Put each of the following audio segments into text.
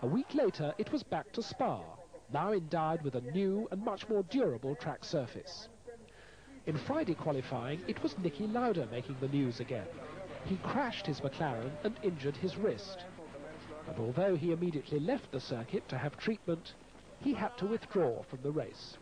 A week later, it was back to Spa, now endowed with a new and much more durable track surface. In Friday qualifying, it was Niki Lauda making the news again. He crashed his McLaren and injured his wrist. And although he immediately left the circuit to have treatment, he had to withdraw from the race.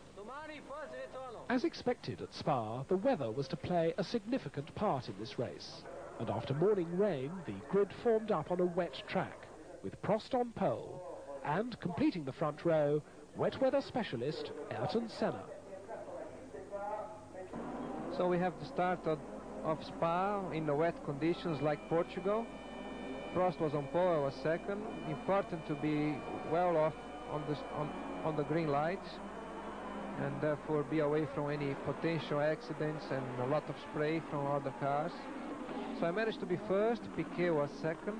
As expected at Spa, the weather was to play a significant part in this race. And after morning rain, the grid formed up on a wet track, with Prost on pole, and completing the front row, wet weather specialist Ayrton Senna. So we have the start of Spa in the wet conditions like Portugal. Prost was on pole, I was second. Important to be well off on the green lights, and therefore be away from any potential accidents and a lot of spray from other cars. So I managed to be first, Piquet was second,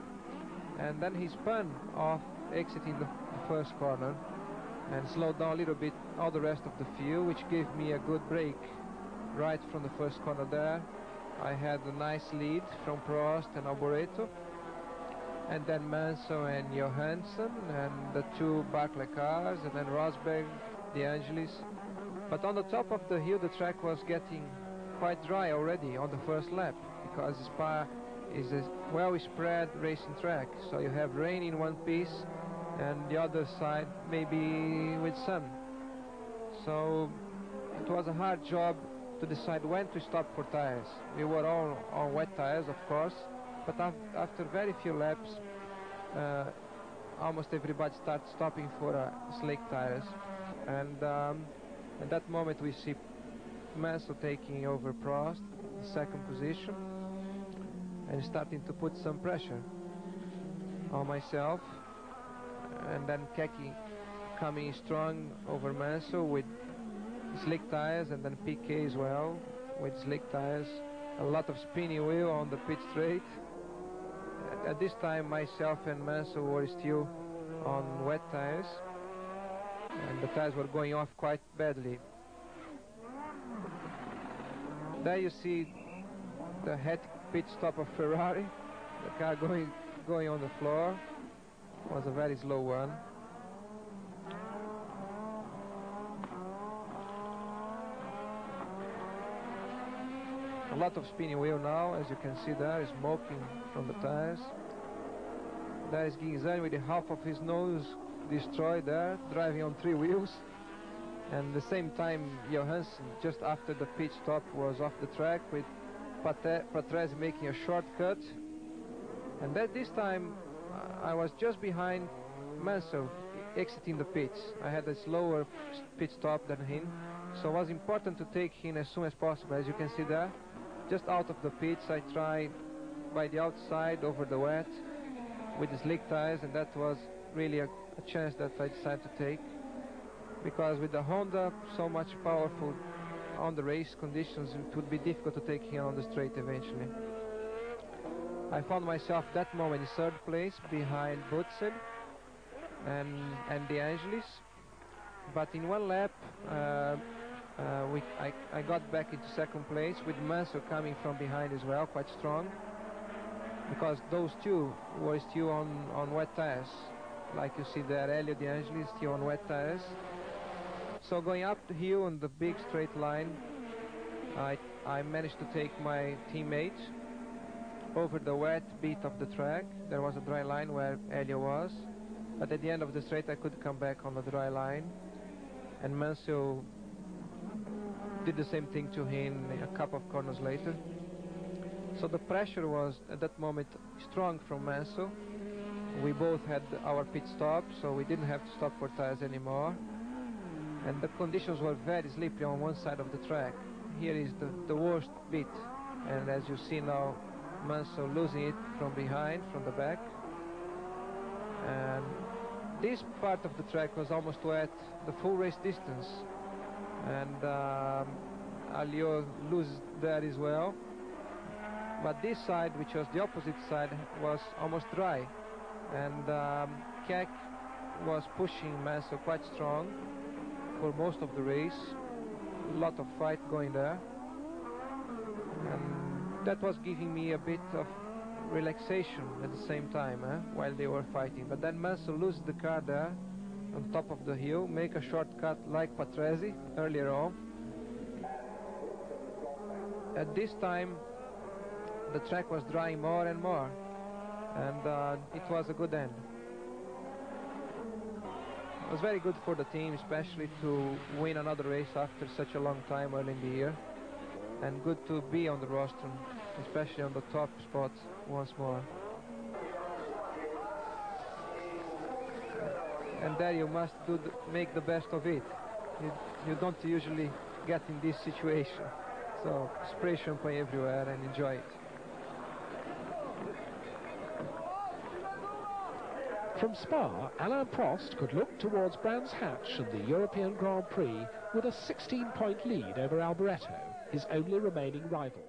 and then he spun off exiting the first corner and slowed down a little bit all the rest of the field, which gave me a good break right from the first corner there. I had a nice lead from Prost and Alboreto, and then Mansell and Johansson, and the two Barclay cars, and then Rosberg, De Angelis. But on the top of the hill, the track was getting quite dry already on the first lap, because Spa is a well-spread racing track. So you have rain in one piece, and the other side maybe with sun. So it was a hard job to decide when to stop for tires. We were all on wet tires, of course, but after very few laps, almost everybody starts stopping for slick tires. And at that moment we see Mansell taking over Prost, second position, and starting to put some pressure on myself, and then Keke coming strong over Mansell with slick tires, and then Piquet as well with slick tires. A lot of spinning wheel on the pit straight. At this time myself and Mansell were still on wet tires, and the tires were going off quite badly. There you see the head pit stop of Ferrari, the car going on the floor. It was a very slow one. A lot of spinning wheel now, as you can see there, is smoking from the tires. There is Ginzani with the half of his nose destroyed there, driving on 3 wheels. And at the same time, Johansson, just after the pit stop, was off the track with Patrese making a shortcut. And this time, I was just behind Mansell, exiting the pits. I had a slower pit stop than him, so it was important to take him as soon as possible. As you can see there, just out of the pits, I tried by the outside over the wet with the slick tires, and that was really a chance that I decided to take, because with the Honda so much powerful on the race conditions, it would be difficult to take him on the straight eventually. I found myself that moment in third place behind Butsen and De Angelis, but in one lap I got back into second place with Mansell coming from behind as well, quite strong, because those two were still on wet tires. Like you see there, Elio De Angelis still on wet tires. So going up the hill on the big straight line, I managed to take my teammate over the wet bit of the track. There was a dry line where Elio was, but at the end of the straight I could come back on the dry line, and Mansell did the same thing to him a couple of corners later. So the pressure was at that moment strong from Mansell. We both had our pit stop, so we didn't have to stop for tires anymore, and the conditions were very slippery on one side of the track. Here is the worst bit, and as you see now, Mansell losing it from behind, from the back, and this part of the track was almost wet the full race distance, and Alio loses there as well. But this side, which was the opposite side, was almost dry, and Keck was pushing Mansell quite strong for most of the race. A lot of fight going there, and that was giving me a bit of relaxation at the same time while they were fighting. But then Mansell loses the car there on top of the hill, make a shortcut like Patrese earlier on. At this time the track was drying more and more, and it was a good end. It was very good for the team, especially to win another race after such a long time early in the year, and good to be on the rostrum, especially on the top spot once more. And there you must make the best of it. You don't usually get in this situation, so spray champagne everywhere and enjoy it. From Spa, Alain Prost could look towards Brands Hatch and the European Grand Prix with a 16-point lead over Alboreto, his only remaining rival.